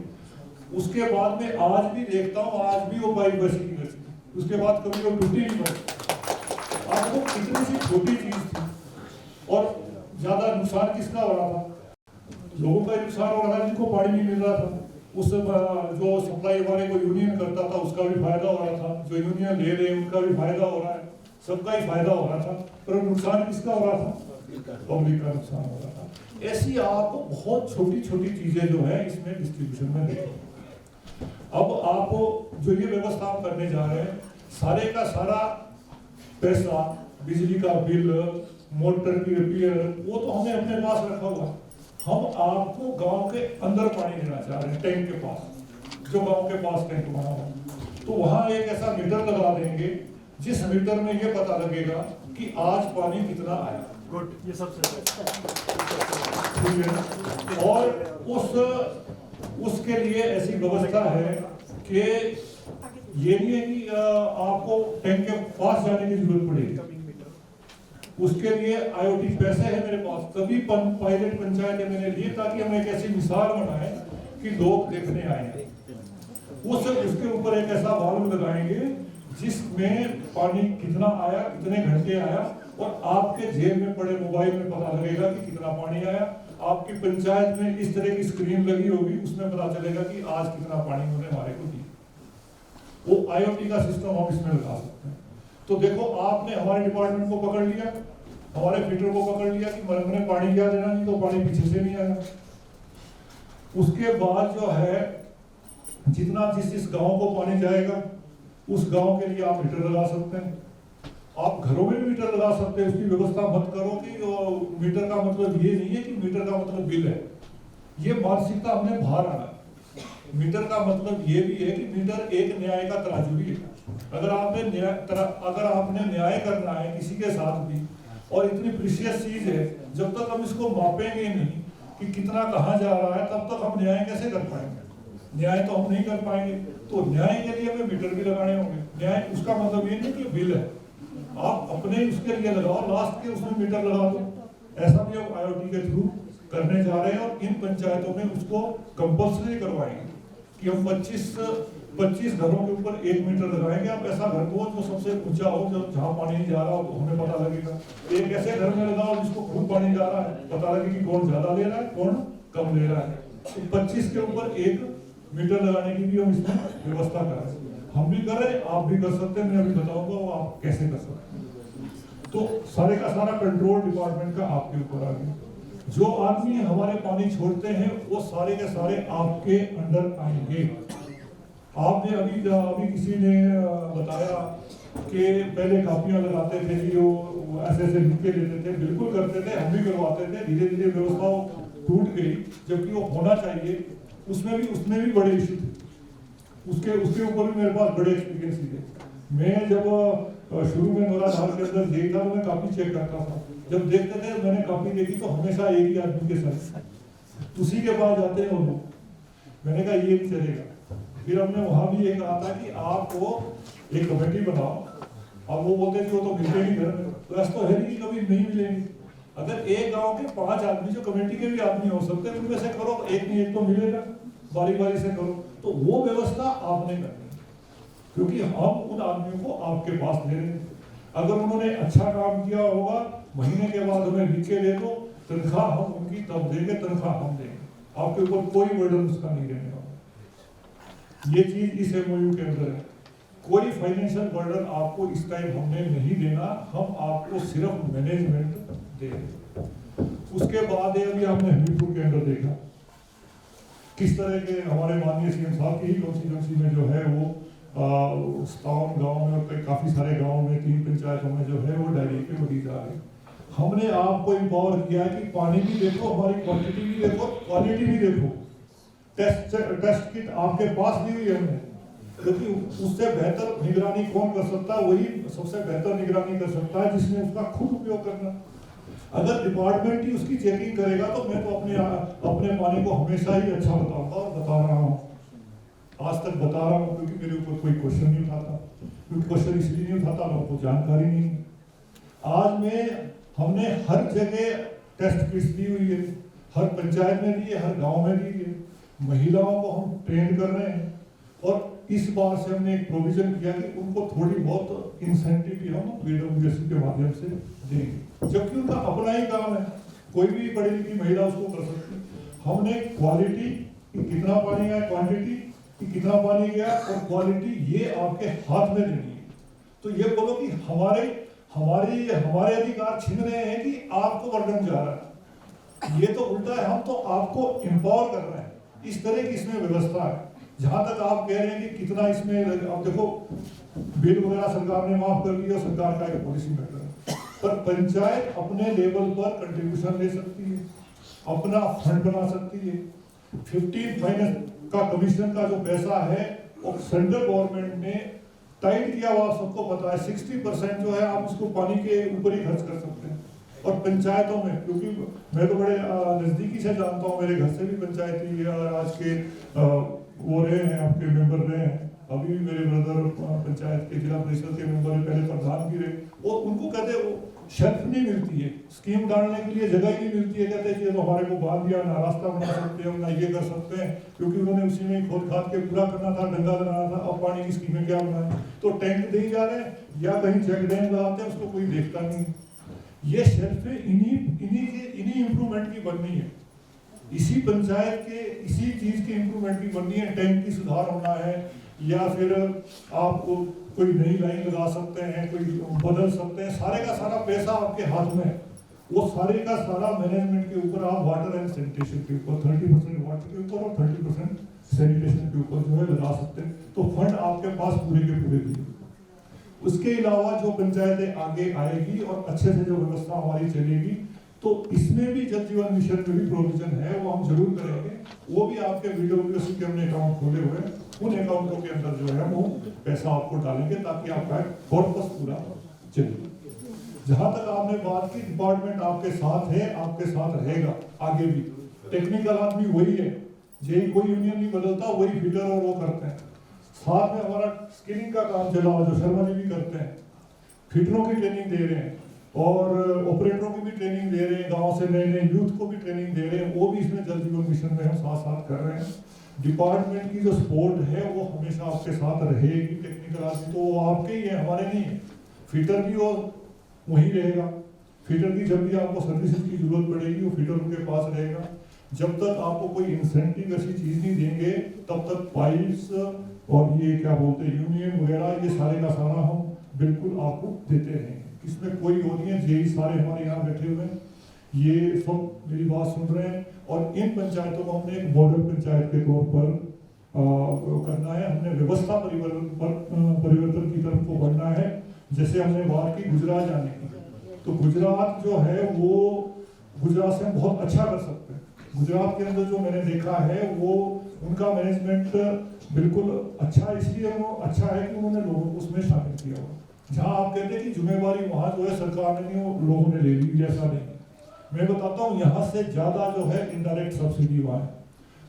उसके बाद में आज भी देखता हूँ, आज भी वो पाइप बची नहीं बची, उसके बाद कभी वो टूटी नहीं बची। आपको कितनी सी छोटी चीज थी, और ज्यादा नुकसान किसका हो रहा था? लोगों का नुकसान हो रहा था जिनको पानी नहीं मिल रहा था। उस जो सप्लाई वाले को यूनियन करता था उसका भी फायदा हो रहा था, जो यूनियन ले रहे उनका भी फायदा हो रहा है, सबका ही फायदा हो रहा था। पर नुकसान किसका हो रहा था? पब्लिक का नुकसान हो रहा था। ऐसी आपको बहुत छोटी छोटी चीजें जो है इसमें डिस्ट्रीब्यूशन में देखो। अब आप जो ये व्यवस्था हम करने जा रहे हैं, सारे का सारा पैसा, बिजली का बिल, मोटर की रिपेयर, वो तो हमने अपने पास रखा हुआ। हम आपको गांव के अंदर पानी देना चाह रहे हैं, टैंक के पास, जो गांव के पास टैंक बना हुआ, तो वहां एक ऐसा मीटर लगा देंगे जिस मीटर में ये पता लगेगा कि आज पानी कितना आया। गुड, ये सबसे और उसके लिए ऐसी व्यवस्था है कि ये नहीं है कि आपको टैंक के पास जाने की जरूरत पड़ेगी। उसके लिए IoT पैसे है मेरे पास, तभी पायलट पंचायत मैंने लिए, ताकि हम एक ऐसी मिसाल बनाए कि लोग देखने आए। वो सिर्फ उसके ऊपर एक ऐसा वाल्व लगाएंगे जिसमें पानी कितना आया, कितने घंटे आया, और आपके जेब में पड़े मोबाइल में पता लगेगा कि कितना पानी आया। आपकी पंचायत में इस तरह की स्क्रीन लगी होगी, उसमें पता चलेगा कि आज कितना पानी उन्होंने हमारे को दिया। वो IoT का सिस्टम हम इसमें लगा सकते हैं। तो देखो, आपने हमारे डिपार्टमेंट को पकड़ लिया, हमारे फिल्टर को पकड़ लिया कि हमने पानी क्या देना, नहीं तो पानी पीछे से नहीं आया। उसके बाद जो है, जितना जिस गांव को पानी जाएगा उस गांव के लिए आप मीटर लगा सकते हैं। आप घरों में भी मीटर लगा सकते हैं। उसकी व्यवस्था मत करो कि मीटर का मतलब ये नहीं है कि मीटर का मतलब बिल है। ये मानसिकता हमने बाहर आना। मीटर का मतलब ये भी है कि मीटर एक न्याय का तराजू भी है। अगर आपने न्याय करना है किसी के साथ भी, और इतनी प्रीशियस चीज है, जब तक हम इसको मापेंगे नहीं कि कितना कहाँ जा रहा है, तब तक हम न्याय कैसे कर पाएंगे? न्याय तो हम नहीं कर पाएंगे। तो न्याय के लिए हमें मीटर भी लगाने होंगे। न्याय उसका मतलब ये नहीं कि बिल है, आप अपने उसके लिए लगाओ, लास्ट के उसमें मीटर लगा दो। ऐसा भी हम IoT के थ्रू करने जा रहे हैं, और इन पंचायतों में उसको कंपल्सरी करवाएंगे कि हम 25 घरों के ऊपर 1 मीटर लगाएंगे। आप ऐसा घर को जो सबसे ऊंचा हो, जो जहाँ पानी नहीं जा रहा हो, तो हमें पता लगेगा। एक ऐसे घर में लगाओ जिसको खूब पानी जा रहा है, पता लगे कि कौन ज्यादा ले रहा है, कौन कम ले रहा है। तो 25 के ऊपर 1 मीटर लगाने की भी हम इसमें व्यवस्था कर रहे हैं। हम भी कर रहे हैं, आप भी कर सकते हैं। मैं अभी बताऊंगा वो आप कैसे कर सकते हैं। तो सारे का सारा कंट्रोल डिपार्टमेंट का आपके ऊपर आ गया। जो आदमी हमारे पानी छोड़ते हैं वो सारे के सारे आपके अंडर आएंगे। आपने अभी किसी ने बताया कि पहले कापियां लगाते थे कि वो ऐसे लिख के देते थे। बिल्कुल करते थे, हम भी करवाते थे। धीरे धीरे व्यवस्था टूट गई, जबकि वो होना चाहिए। उसमें भी बड़े इशू थे। उसके ऊपर भी मेरे पास बड़े एक्सपीरियंस थे। मैं जब शुरू में मेरा धार के अंदर देखता तो मैं कापी चेक करता था। जब देखते थे, मैंने कापी देखी तो हमेशा एक ही आदमी के साथ उसी के पास जाते हैं वो लोग। मैंने कहा ये भी चलेगा। फिर हमने वहां भी ये कहा था कि आपको एक कमेटी बनाओ। अब वो बोलते थे वो तो मिलते नहीं घर में, तो ऐसा तो है नहीं, कभी नहीं मिलेंगे। अगर एक गांव के 5 आदमी जो कमेटी के भी आदमी हो सकते हैं, उनमें से करो, एक नहीं एक तो मिलेगा, बारी बारी से करो। तो वो व्यवस्था आपने करनी है, क्योंकि हम उन आदमियों को आपके पास ले रहे हैं। अगर उन्होंने अच्छा काम किया होगा, महीने के बाद हमें लिख के दे दो, तनख्वाह हम उनकी तब देंगे, तनख्वाह हम देंगे। आपके ऊपर कोई बर्डन उसका नहीं रहने वाला। ये चीज इस MOU के अंदर है। कोई फाइनेंशियल बर्डन आपको इस टाइम हमने नहीं देना, हम आपको सिर्फ मैनेजमेंट देंगे। उसके बाद अभी हमने हमीरपुर के अंदर देखा किस तरह के हमारे माननीय CM साहब की ही कॉन्स्टिट्यूंसी में जो है वो 57 गाँव में और काफी सारे गाँव में 3 पंचायतों में जो है वो डायरी के मरीज आ गए। हमने आपको इम्पावर किया कि पानी भी देखो, हमारी क्वांटिटी भी देखो, क्वालिटी भी देखो। टेस्ट किट आपके पास दी हुई है हमने, क्योंकि उससे बेहतर निगरानी कौन कर सकता है? वही सबसे बेहतर निगरानी कर सकता है जिसने उसका खुद उपयोग करना। अगर डिपार्टमेंट ही उसकी चेकिंग करेगा तो मैं तो अपने पानी को हमेशा ही अच्छा बताऊंगा, और बता रहा हूँ, आज तक बता रहा हूँ, क्योंकि मेरे ऊपर कोई क्वेश्चन नहीं उठाता। क्योंकि क्वेश्चन इसलिए नहीं उठाता, लोगों को जानकारी नहीं। आज में हमने हर जगह टेस्ट किट्स दी हुई है, हर पंचायत में दी है, हर गांव में दी है। महिलाओं को हम ट्रेन कर रहे हैं, और इस बार से हमने एक प्रोविजन किया कि उनको थोड़ी बहुत इंसेंटिव भी हम PWSC के माध्यम से देंगे, जबकि उनका अपना ही काम है। कोई भी पढ़ी लिखी महिला उसको कर सकती है। हमने क्वालिटी कि कितना पानी आया, क्वांटिटी कि कितना पानी गया, और क्वालिटी ये आपके हाथ में देनी है। तो ये बोलो कि हमारे अधिकार छीन रहे हैं कि आपको बर्डन जा रहा है। ये तो उल्टा है, हम तो आपको एम्पावर कर रहे हैं। इस तरह की इसमें व्यवस्था है। जहां तक आप कह रहे हैं कि कितना इसमें, अब देखो बिल वगैरह सरकार ने माफ कर दिया, सरकार का एक पॉलिसी मैटर है, पर पंचायत अपने लेवल पर कंट्रीब्यूशन ले सकती है, अपना फंड बना सकती है। 15 फाइनेंस का कमीशन का जो पैसा है वो सेंट्रल गवर्नमेंट ने टाइट किया हुआ, सबको पता है। 60% जो है आप उसको पानी के ऊपर ही खर्च कर सकते हैं। और पंचायतों में, क्योंकि मैं तो बड़े नजदीकी से जानता हूँ, मेरे घर से भी पंचायती आज के वो रहे हैं, आपके मेंबर रहे हैं, अभी भी मेरे ब्रदर पंचायत के जिला परिषद के मेंबर है, पहले प्रधान भी रहे, और उनको कहते हैं वो शेल्फ नहीं मिलती है, स्कीम डालने के लिए जगह ही नहीं मिलती है। कहते हैं कि तो हमारे को बांध दिया, ना रास्ता बना सकते हैं, ना ये कर सकते हैं, क्योंकि उन्होंने उसी में खोद खाद के पूरा करना था, डंगा लगाना था। अब पानी की स्कीमें क्या बनाए, तो टैंक दे जा रहे हैं या कहीं चेक डैम लगाते हैं, उसको कोई देखता नहीं। ये शेल्फ इन्हीं इम्प्रूवमेंट की बननी है, इसी पंचायत के इसी चीज की इम्प्रूवमेंट की बननी है। टैंक की सुधार होना है, या फिर आपको कोई नई लाइन लगा सकते हैं, कोई बदल सकते हैं। सारे का सारा पैसा आपके हाथ में है, वो सारे का सारा मैनेजमेंट के ऊपर। आप वाटर एंड सैनिटेशन के ऊपर 30% वाटर के ऊपर और 30% सैनिटेशन के ऊपर जो है लगा सकते हैं, तो फंड आपके पास पूरे के पूरे दिए। उसके अलावा जो पंचायतें आगे आएगी और अच्छे से जो व्यवस्था हमारी चलेगी, तो इसमें भी जल जीवन मिशन में भी प्रोविजन है, वो हम जरूर करेंगे। वो भी आपके वीडियो के हमने अकाउंट खोले हुए हैं, उन अकाउंटों के अंदर जो है वो पैसा आपको डालेंगे, ताकि आपका कॉर्पस पूरा चले। जहां तक आपने बात की, डिपार्टमेंट आपके साथ है, आपके साथ रहेगा आगे भी। टेक्निकल आदमी वही है, जेई कोई यूनियन नहीं बदलता, वही फिटर और वो करते हैं। साथ में हमारा स्किलिंग का काम चला हुआ, जो शर्मा जी भी करते हैं, फिटरों की ट्रेनिंग दे रहे हैं और ऑपरेटरों की भी ट्रेनिंग दे रहे हैं, गांव से नए नए यूथ को भी ट्रेनिंग दे रहे हैं, वो भी इसमें जल जीवन मिशन में हम साथ साथ कर रहे हैं। डिपार्टमेंट की जो सपोर्ट है वो हमेशा आपके साथ रहेगी। टेक्निकल आदमी तो वो आपके ही है, हमारे नहीं है। फिटर भी वो वहीं रहेगा, फिटर की जब भी आपको सर्विसेज की जरूरत पड़ेगी वो फिटर उनके पास रहेगा। जब तक आपको कोई इंसेंटिव ऐसी चीज नहीं देंगे, तब तक पाइप्स और ये क्या बोलते हैं यूनियन वगैरह, ये सारे का सारा हम बिल्कुल आपको देते रहेंगे। इसमें कोई वो नहीं है, जेई सारे हमारे यहाँ बैठे हुए हैं, ये सब मेरी बात सुन रहे हैं। और इन पंचायतों को हमने एक मॉडल पंचायत के तौर पर करना है। हमने व्यवस्था परिवर्तन की तरफ को बढ़ना है। जैसे हमने बात की गुजरात जाने की, तो गुजरात जो है वो गुजरात से हम बहुत अच्छा कर सकते हैं। गुजरात के अंदर जो मैंने देखा है वो उनका मैनेजमेंट बिल्कुल अच्छा, इसलिए वो अच्छा है कि उन्होंने लोगों को उसमें शामिल किया हुआ। जहाँ आप कहते हैं कि जिम्मेवारी वहाँ जो है सरकार ने नहीं, वो लोगों ने ले ली, ऐसा नहीं। मैं बताता हूँ, यहाँ से ज्यादा जो है इनडायरेक्ट सब्सिडी वहाँ है।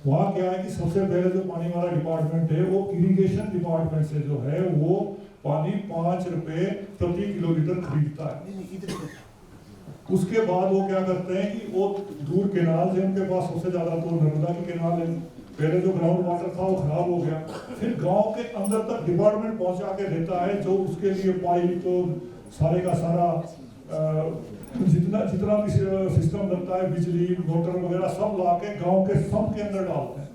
वहाँ क्या है कि सबसे पहले जो पानी वाला डिपार्टमेंट है वो इरिगेशन डिपार्टमेंट से जो है वो पानी 5 रुपए प्रति किलोलीटर खरीदता है। उसके बाद वो क्या करते हैं कि वो दूर केनाल से, उनके पास सबसे ज्यादा तो नर्मदा की केनाल है, पहले जो ग्राउंड वाटर था वो खराब हो गया, फिर गांव के अंदर तक डिपार्टमेंट पहुंचा के देता है, जो उसके लिए पाइप तो सारे का सारा जितना भी सिस्टम लगता है, बिजली मोटर वगैरह सब ला के गाँव के सम्प के अंदर डालते हैं,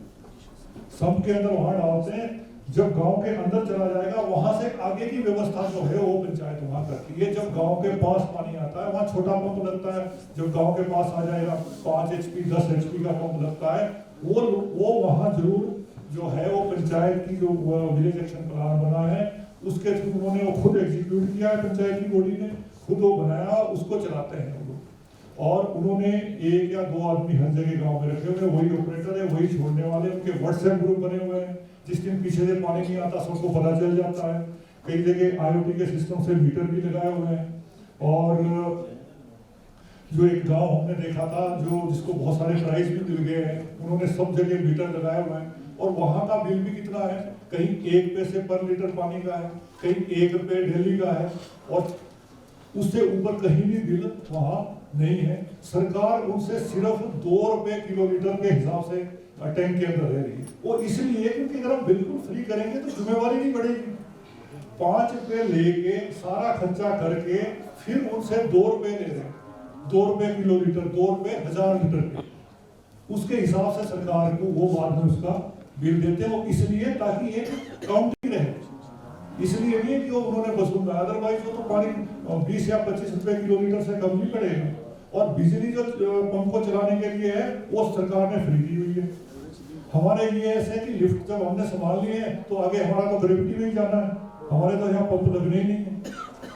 सम्प के अंदर वहां डालते हैं। जब गांव के अंदर चला जाएगा, वहां से आगे की व्यवस्था जो है वो पंचायत वहां करती है। जब गांव के पास पानी आता है वहां छोटा पंप लगता है, जब गांव के पास आ जाएगा 5 HP 10 HP का पंप लगता है, वो वहां जरूर जो है वो पंचायत की जो विलेज एक्शन प्लान बना है उसके थ्रू उन्होंने वो खुद एग्जीक्यूट किया है, पंचायत की बॉडी ने खुद वो बनाया, उसको चलाते हैं वो लोग। और उन्होंने 1 या 2 आदमी हर जगह गाँव में रखे हुए, वही ऑपरेटर है, वही छोड़ने वाले, उनके व्हाट्सएप ग्रुप बने हुए हैं। जिस दिन पीछे से पानी नहीं आता सबको पता चल जाता है। कई जगह IoT के सिस्टम से मीटर भी लगाए हुए हैं। और जो एक गांव हमने देखा था जिसको बहुत सारे प्राइज भी मिल गए हैं, उन्होंने सब जगह मीटर लगाए हुए हैं और वहां का बिल भी कितना है, कहीं 1 पैसे पर लीटर पानी का है, कहीं 1 रुपये डेली का है, और उससे ऊपर कहीं भी बिल वहां नहीं है। सरकार उनसे सिर्फ 2 रुपए किलोलीटर के हिसाब से टैंक के अंदर रह रही है। वो इसलिए क्योंकि अगर हम बिल्कुल फ्री करेंगे तो जिम्मेवारी नहीं बढ़ेगी। 5 रुपए लेके सारा खर्चा करके फिर उनसे 2 रुपए ले रहे हैं, 2 रुपए किलोलीटर, 2 रुपए 1000 लीटर के, उसके हिसाब से सरकार को वो बाद में उसका बिल देते हैं। वो इसलिए ताकि एक काउंटिंग रहे, इसलिए नहीं कि वो उन्होंने वसूलना, अदरवाइज वो तो पानी 20 या 25 रुपए किलोमीटर से कम नहीं पड़ेगा। और बिजली जो पंप को चलाने के लिए है वो सरकार ने फ्री दी हुई है। हमारे ये ऐसे कि लिफ्ट जब हमने संभाल लिए हैं तो आगे हमारा तो ग्रेविटी में ही जाना है, हमारे तो यहाँ पंप लगने ही नहीं है,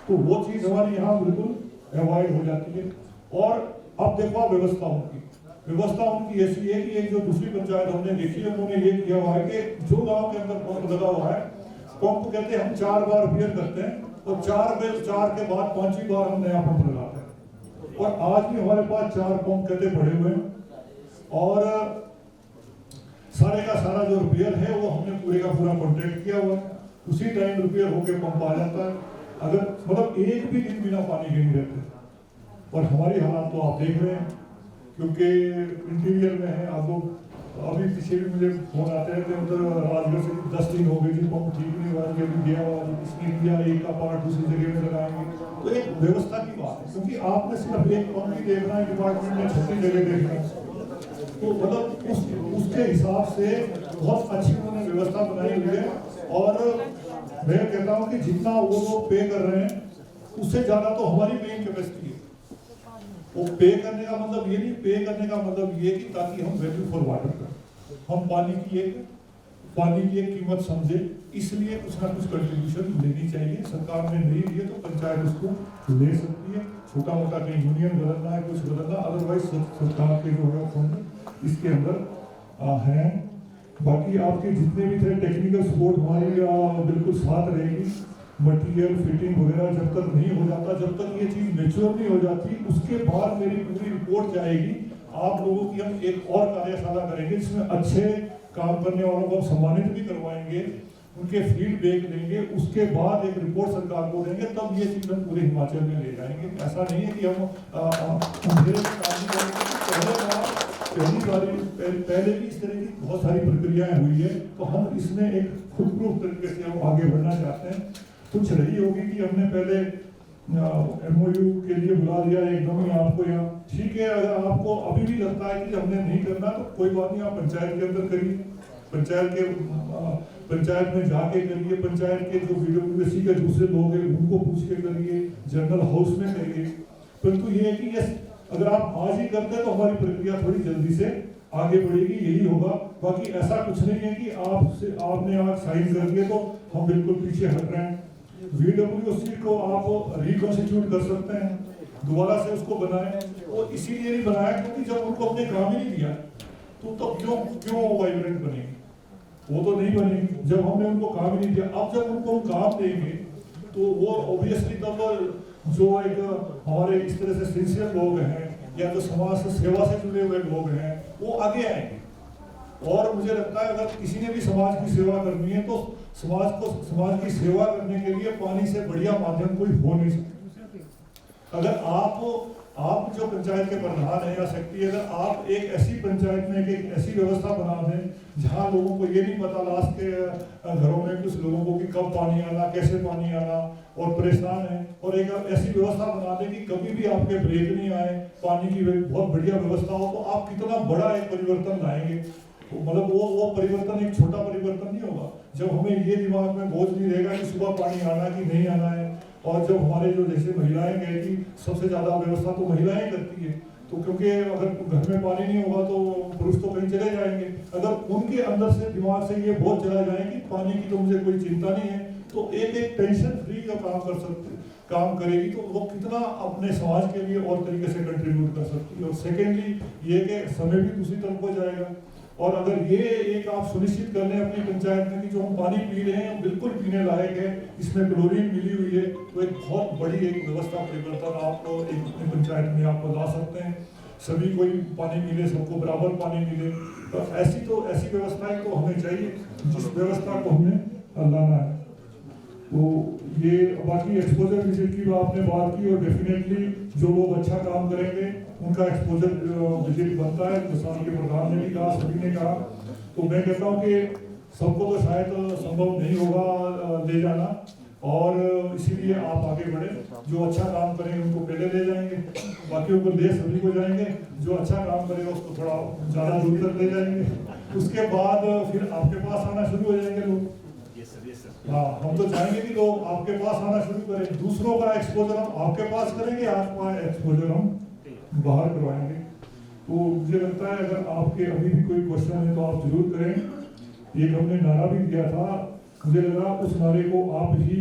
तो वो चीज हमारी यहाँ बिल्कुल अवॉइड हो जाती है। और अब देखो व्यवस्था उनकी ऐसी है कि एक जो दूसरी पंचायत हमने देखी है उन्होंने ये किया हुआ है कि जो गाँव के अंदर पंप लगा हुआ है, पंप कहते हैं हम 4 बार रिपेयर करते हैं और 4 के बाद 5वीं बार हम नया पंप लगाते हैं। और आज भी हमारे पास 4 पंप कहते पड़े हुए हैं और सारे का सारा जो रिपेयर है वो हमने पूरे का पूरा कॉन्ट्रैक्ट किया हुआ है। उसी टाइम रिपेयर होकर पंप आ जाता है। अगर मतलब एक भी दिन बिना पानी के नहीं रहते। और हमारी हालात तो आप देख रहे हैं, क्योंकि इंटीरियर में है। आप लोग अभी पीछे भी मुझे फोन आते रहते हैं, उधर राजगढ़ से 10 दिन हो गए जी पंप ठीक नहीं हुआ, ये भी गया हुआ, इसने किया, एक का पार्ट दूसरी जगह में लगाएंगे। तो एक व्यवस्था की बात है, क्योंकि आपने सिर्फ एक पंप ही देखना है, डिपार्टमेंट में 36 जगह देखना है। तो मतलब उसके हिसाब से बहुत अच्छी उन्होंने व्यवस्था बनाई हुई है। और मैं कहता हूँ कि जितना वो लोग पे कर रहे हैं उससे ज्यादा तो हमारी मेन कैपेसिटी है। वो पे करने का मतलब ये नहीं, पे करने का मतलब ये कि ताकि हम वैल्यू फॉर वाटर करें, हम पानी की एक कीमत समझे, इसलिए कुछ ना कुछ कंट्रीब्यूशन लेनी चाहिए। सरकार ने नहीं ली है तो पंचायत उसको ले सकती है। छोटा मोटा कहीं यूनियन बदलना है, कुछ बदलना, अदरवाइज सरकार के जो है फंड इसके अंदर है। बाकी आपके जितने भी थे टेक्निकल सपोर्ट हमारी बिल्कुल साथ रहेगी। मटेरियल फिटिंग वगैरह जब तक नहीं हो जाता, जब तक ये चीज़ मैच्योर नहीं हो जाती, उसके बाद मेरी पूरी रिपोर्ट जाएगी आप लोगों की। हम एक और कार्यशाला करेंगे जिसमें अच्छे काम करने वालों को हम सम्मानित भी करवाएंगे, उनके फीडबैक लेंगे, उसके बाद एक रिपोर्ट सरकार को देंगे, तब ये चीज़ हम पूरे हिमाचल में ले जाएंगे। ऐसा नहीं है कि हम अंधेरे में काम नहीं करेंगे। पहले भी इस तरह की बहुत सारी प्रक्रियाएं हुई है, तो हम इसमें एक खुद प्रूफ तरीके से हम आगे बढ़ना चाहते हैं। कुछ रही होगी कि हमने पहले MOU के लिए बुला दिया एकदम ही आपको यहाँ, ठीक है। अगर आपको अभी भी लगता है कि हमने नहीं करना तो कोई बात नहीं, आप पंचायत के अंदर करिए, पंचायत में जाके करिए, पंचायत के जो BWC के दूसरे लोग हैं उनको पूछ के करिए, जनरल हाउस में करिए। परंतु ये है कि यस, अगर आप आज ही करते हैं तो हमारी प्रक्रिया थोड़ी जल्दी से आगे बढ़ेगी, यही होगा। बाकी ऐसा कुछ नहीं है कि आपने आज साइन कर दिए तो हम बिल्कुल पीछे हट रहे हैं। VWC को आप रिकॉन्स्टिट्यूट कर सकते हैं, दोबारा से उसको बनाएं। वो इसीलिए नहीं बनाया क्योंकि जब उनको अपने काम ही नहीं दिया तो तब क्यों वाइब्रेंट बनेगी? वो तो नहीं बनेगी जब हमने उनको काम ही नहीं दिया। अब जब उनको हम काम देंगे तो वो ऑब्वियसली तब जो एक हमारे इस तरह से सिंसियर लोग हैं या जो समाज से सेवा से जुड़े हुए लोग हैं वो आगे आएंगे। और मुझे लगता है अगर किसी ने भी समाज की सेवा करनी है तो समाज की सेवा करने के लिए पानी से बढ़िया माध्यम कोई हो नहीं सकता। अगर आप जो पंचायत के प्रधान है या सेक्रेटरी, अगर आप एक ऐसी पंचायत में एक ऐसी व्यवस्था बना दें जहां लोगों को ये नहीं पता लास्ट के घरों में कुछ लोगों को कि कब पानी आना, कैसे पानी आना और परेशान है, और एक ऐसी व्यवस्था बना दें कि कभी भी आपके ब्रेक नहीं आए, पानी की बहुत बढ़िया व्यवस्था हो, तो आप कितना बड़ा एक परिवर्तन लाएंगे। मतलब वो परिवर्तन एक छोटा परिवर्तन नहीं होगा जब हमें ये दिमाग में बोझ नहीं रहेगा कि सुबह पानी आना कि नहीं आना है। और जब हमारे जो जैसे महिलाएं गए कि सबसे ज्यादा व्यवस्था तो महिलाएं करती है, तो क्योंकि अगर घर में पानी नहीं होगा तो पुरुष तो कहीं चले जाएंगे। अगर उनके अंदर से दिमाग से ये बोझ चला जाए कि पानी की तो मुझे कोई चिंता नहीं है, तो एक टेंशन फ्री का काम करेगी, तो वो कितना अपने समाज के लिए और तरीके से कंट्रीब्यूट कर सकती है। और सेकेंडली ये कि समय भी दूसरी तरफ हो जाएगा। और अगर ये एक आप सुनिश्चित कर लें अपनी पंचायत में कि जो हम पानी पी रहे हैं बिल्कुल पीने लायक है, इसमें क्लोरीन मिली हुई है, तो एक बहुत बड़ी एक व्यवस्था परिवर्तन आप एक अपनी पंचायत में आप ला सकते हैं। सभी को पानी मिले, सबको बराबर पानी मिले, तो ऐसी व्यवस्थाएं तो हमें चाहिए जिस व्यवस्था को हमने लाना है। तो ये बाकी एक्सपोजर विजिट की आपने बात की, और डेफिनेटली जो लोग अच्छा काम करेंगे उनका एक्सपोजर विजिट बनता है। किसान के प्रधान ने भी कहा, सभी ने कहा, तो मैं कहता हूँ कि सबको तो शायद संभव नहीं होगा ले जाना, और इसीलिए आप आगे बढ़े। जो अच्छा काम करेंगे उनको पहले ले जाएंगे, बाकियों को ले सभी को जाएंगे, जो अच्छा काम करेगा उसको थोड़ा ज़्यादा दूर तक ले जाएंगे, उसके बाद फिर आपके पास आना शुरू हो जाएंगे लोग। हाँ, हम तो चाहेंगे कि लोग आपके पास आना शुरू करें, दूसरों का एक्सपोजर हम आपके पास करेंगे, आपका एक्सपोजर हम बाहर करवाएंगे। तो मुझे लगता है अगर आपके अभी भी कोई क्वेश्चन है तो आप जरूर करें। एक हमने नारा भी दिया था, मुझे लगा उस नारे को आप ही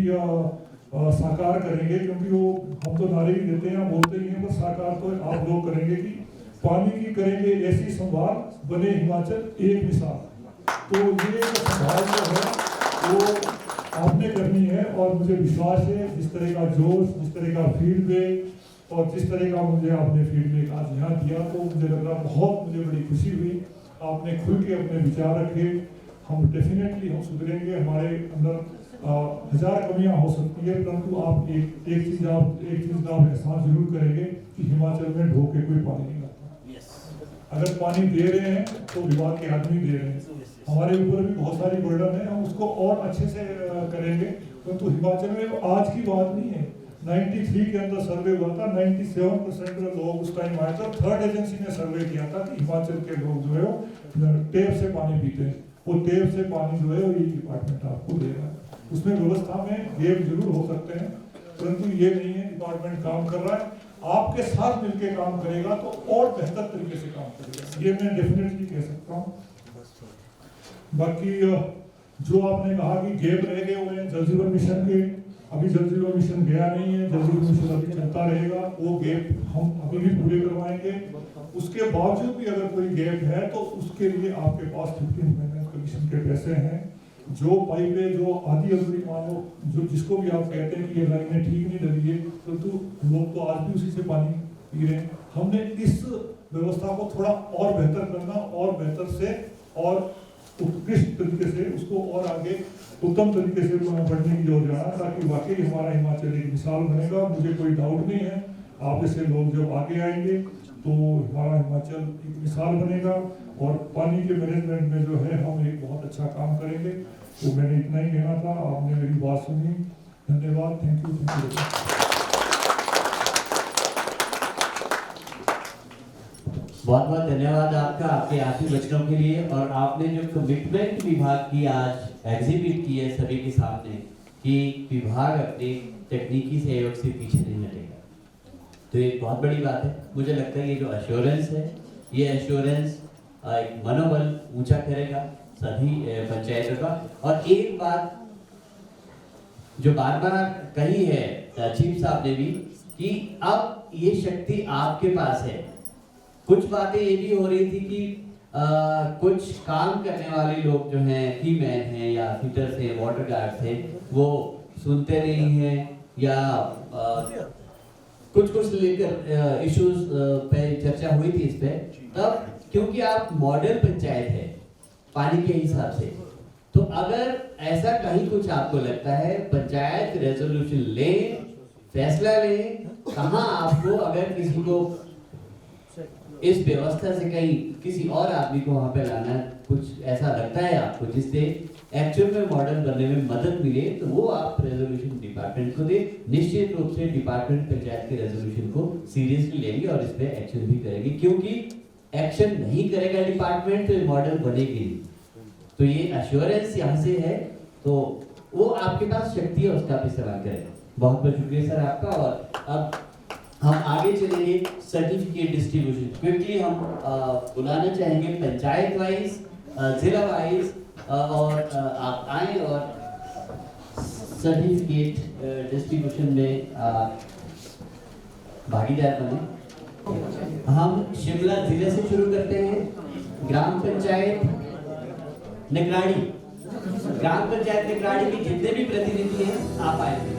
साकार करेंगे, क्योंकि वो हम तो नारे ही देते हैं, बोलते ही हैं, पर साकार तो आप लोग करेंगे कि पानी की करेंगे ऐसी संभाल, बने हिमाचल एक मिसाल। तो ये संभाल जो है वो आपने करनी है, और मुझे विश्वास है जिस तरह का जोश, जिस तरह का फीडबैक और जिस तरह का मुझे आपने फीडबैक आज यहाँ दिया, तो मुझे लग रहा बहुत मुझे बड़ी खुशी हुई। आपने खुल के अपने विचार रखे, हम डेफिनेटली हम सुधरेंगे, हमारे अंदर हजार कमियां हो सकती है, परंतु आप एक चीज आप एहसास जरूर करेंगे कि हिमाचल में ढो के कोई पानी नहीं आता। अगर पानी दे रहे हैं तो विभाग के आदमी दे रहे हैं। हमारे ऊपर भी बहुत सारी बर्डन है, हम उसको और अच्छे से करेंगे, परंतु हिमाचल में आज की बात नहीं है। 93 के अंदर सर्वे हुआ था, 97% लोग उस टाइम आए थे। थर्ड एजेंसी ने सर्वे किया था कि हिमाचल के लोग जो है वो टेप से पानी पीते हैं। वो टेप से पानी जो है ये डिपार्टमेंट आपको दे रहा है। उसमें व्यवस्था में गैप जरूर हो सकते हैं, परंतु ये नहीं है डिपार्टमेंट काम कर रहा है, आपके साथ मिलकर काम करेगा तो और बेहतर तरीके से काम करेगा, ये मैं डेफिनेटली कह सकता हूँ। बाकी जो आपने कहा कि गैप रह गए हुए हैं जल जीवन मिशन के, अभी जल जीवन मिशन गया नहीं है, जल जीवन मिशन अभी चलता रहेगा, वो गैप हम अभी भी पूरे करवाएंगे। उसके बावजूद भी अगर कोई गैप है तो उसके लिए आपके पास 15 मेंटेनेंस कमीशन के पैसे हैं। जो पाइपें जो आधी अधूरी मान लो, जो जिसको भी आप कहते हैं कि ये लाइनें ठीक नहीं डली है, परंतु लोग तो आज भी उसी से पानी पी रहे हैं। हमने इस व्यवस्था को थोड़ा और बेहतर करना और बेहतर से और उत्कृष्ट तरीके से उसको और आगे उत्तम तरीके से बढ़ने की ओर जाना, ताकि वाकई हमारा हिमाचल एक मिसाल बनेगा। मुझे कोई डाउट नहीं है, आप जैसे लोग जब आगे आएंगे तो हमारा हिमाचल एक मिसाल बनेगा और पानी के मैनेजमेंट में जो है हम एक बहुत अच्छा काम करेंगे। तो मैंने इतना ही कहना था, आपने मेरी बात सुनी, धन्यवाद, थैंक यू। बहुत बहुत धन्यवाद आपका, आपके आखिरी वचनों के लिए। और आपने जो कमिटमेंट विभाग की आज एग्जिबिट की है सभी के सामने कि विभाग अपने तकनीकी सहयोग से पीछे नहीं हटेगा, तो ये बहुत बड़ी बात है। मुझे लगता है ये जो एश्योरेंस है, ये एश्योरेंस एक मनोबल ऊंचा करेगा सभी पंचायतों का। और एक बात जो बार बार कही है चीफ साहब ने भी कि अब ये शक्ति आपके पास है। कुछ बातें ये भी हो रही थी कि कुछ काम करने वाले लोग जो हैं, कीमैन हैं या फिटर्स हैं, वाटर गार्ड्स हैं, वो सुनते नहीं हैं या कुछ लेकर इश्यूज पे चर्चा हुई थी इस पे। तब क्योंकि आप मॉडल पंचायत है पानी के हिसाब से, तो अगर ऐसा कहीं कुछ आपको लगता है, पंचायत रेजोल्यूशन ले, फैसला ले, कहाँ आपको अगर किसी को इस व्यवस्था से कहीं किसी और आदमी को वहां पे लाना है, कुछ ऐसा लगता है आपको जिससे एक्चुअल में मॉडल बनने में मदद मिले, तो वो आप रेजोल्यूशन डिपार्टमेंट को दे। निश्चित रूप से डिपार्टमेंट पंचायत के रेजोल्यूशन को सीरियसली लेंगे और इस पे एक्शन भी करेंगे, क्योंकि एक्शन नहीं करेगा डिपार्टमेंट तो मॉडल बनेगी। तो ये एश्योरेंस यहाँ से है, तो वो आपके पास शक्ति है, उसका आप इस्तेमाल करें। बहुत बहुत शुक्रिया सर आपका। और अब हम आगे चलेंगे सर्टिफिकेट डिस्ट्रीब्यूशन। क्विकली हम बुलाना चाहेंगे पंचायत वाइज, जिला वाइज, और आप आए और सर्टिफिकेट डिस्ट्रीब्यूशन में भागीदार बने। हम शिमला जिले से शुरू करते हैं। ग्राम पंचायत निगरानी, ग्राम पंचायत निगरानी के जितने भी प्रतिनिधि हैं आप आए।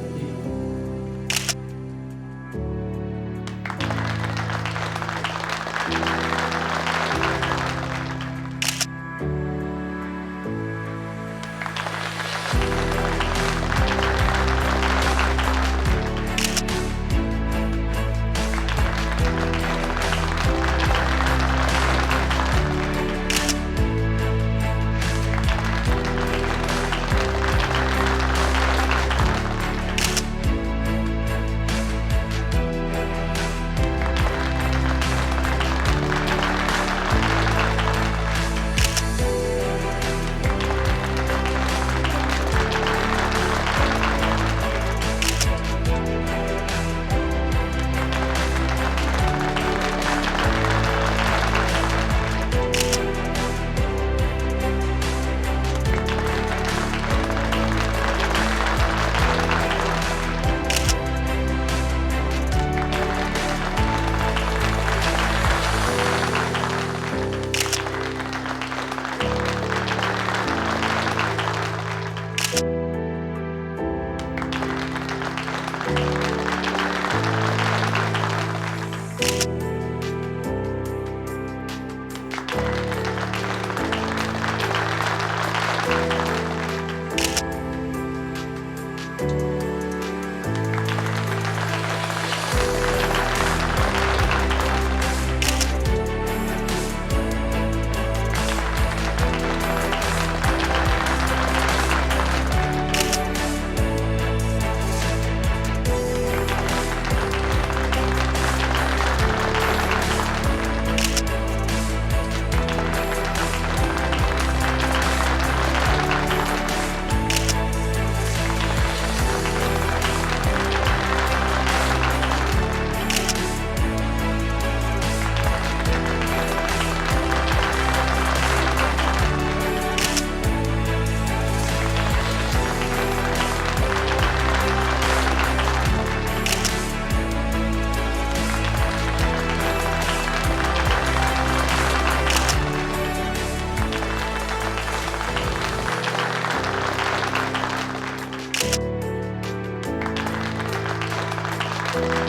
हैं।